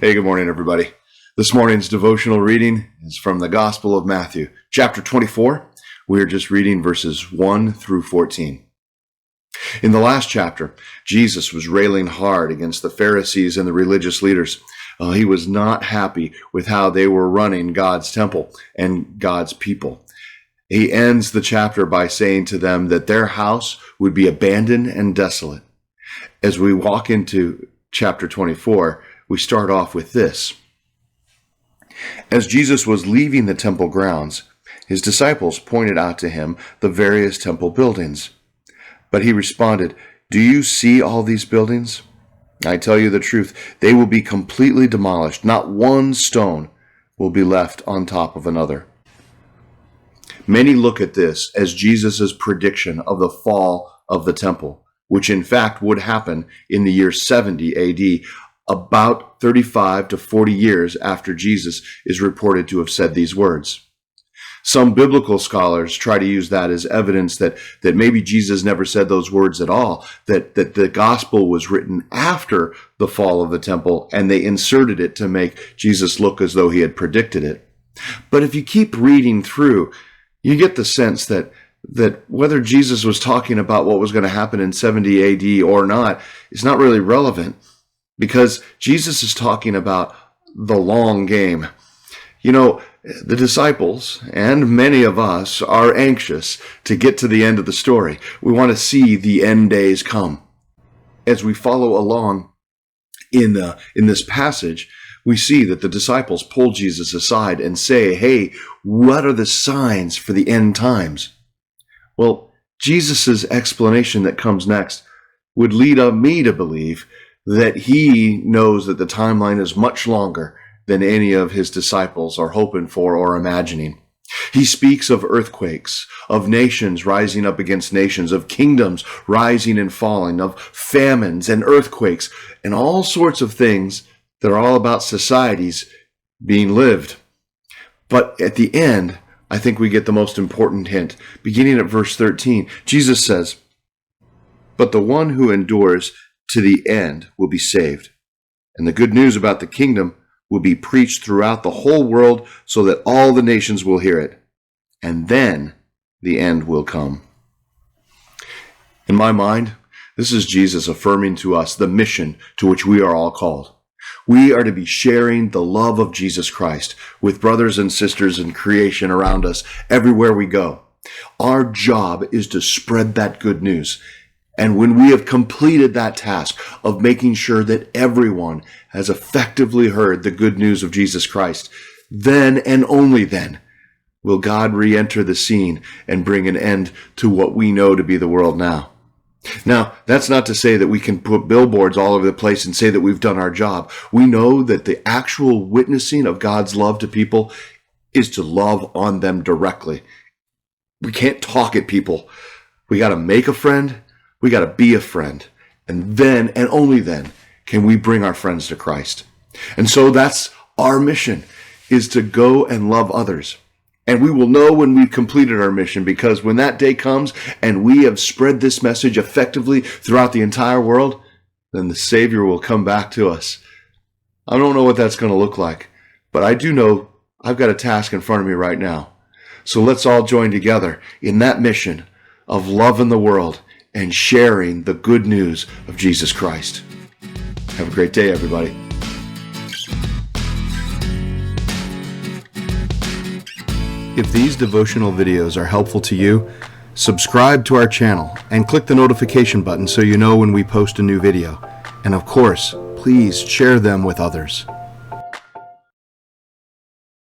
Hey, good morning, everybody. This morning's devotional reading is from the Gospel of Matthew, chapter 24. We are just reading verses 1 through 14. In the last chapter, Jesus was railing hard against the Pharisees and the religious leaders. He was not happy with how they were running God's temple and God's people. He ends the chapter by saying to them that their house would be abandoned and desolate. As we walk into chapter 24, we start off with this. As Jesus was leaving the temple grounds, his disciples pointed out to him the various temple buildings. But he responded, "Do you see all these buildings? I tell you the truth, they will be completely demolished. Not one stone will be left on top of another." Many look at this as Jesus' prediction of the fall of the temple, which in fact would happen in the year 70 AD, about 35 to 40 years after Jesus is reported to have said these words. Some biblical scholars try to use that as evidence that maybe Jesus never said those words at all, that the gospel was written after the fall of the temple, and they inserted it to make Jesus look as though he had predicted it. But if you keep reading through, you get the sense that whether Jesus was talking about what was going to happen in 70 AD or not is not really relevant, because Jesus is talking about the long game. You know, the disciples and many of us are anxious to get to the end of the story. We want to see the end days come. As we follow along in this passage, we see that the disciples pull Jesus aside and say, "Hey, what are the signs for the end times?" Well, Jesus' explanation that comes next would lead me to believe that he knows that the timeline is much longer than any of his disciples are hoping for or imagining. He speaks of earthquakes, of nations rising up against nations, of kingdoms rising and falling, of famines and earthquakes, and all sorts of things that are all about societies being lived. But at the end, I think we get the most important hint. Beginning at verse 13, Jesus says, "But the one who endures to the end will be saved. And the good news about the kingdom will be preached throughout the whole world so that all the nations will hear it. And then the end will come." In my mind, this is Jesus affirming to us the mission to which we are all called. We are to be sharing the love of Jesus Christ with brothers and sisters in creation around us everywhere we go. Our job is to spread that good news. And when we have completed that task of making sure that everyone has effectively heard the good news of Jesus Christ, then and only then will God re-enter the scene and bring an end to what we know to be the world now. Now, that's not to say that we can put billboards all over the place and say that we've done our job. We know that the actual witnessing of God's love to people is to love on them directly. We can't talk at people. We got to make a friend. We got to be a friend. And then, and only then, can we bring our friends to Christ. And so that's our mission, is to go and love others. And we will know when we've completed our mission, because when that day comes and we have spread this message effectively throughout the entire world, then the Savior will come back to us. I don't know what that's going to look like, but I do know I've got a task in front of me right now. So let's all join together in that mission of loving the world and sharing the good news of Jesus Christ. Have a great day, everybody. If these devotional videos are helpful to you, subscribe to our channel and click the notification button so you know when we post a new video. And of course, please share them with others.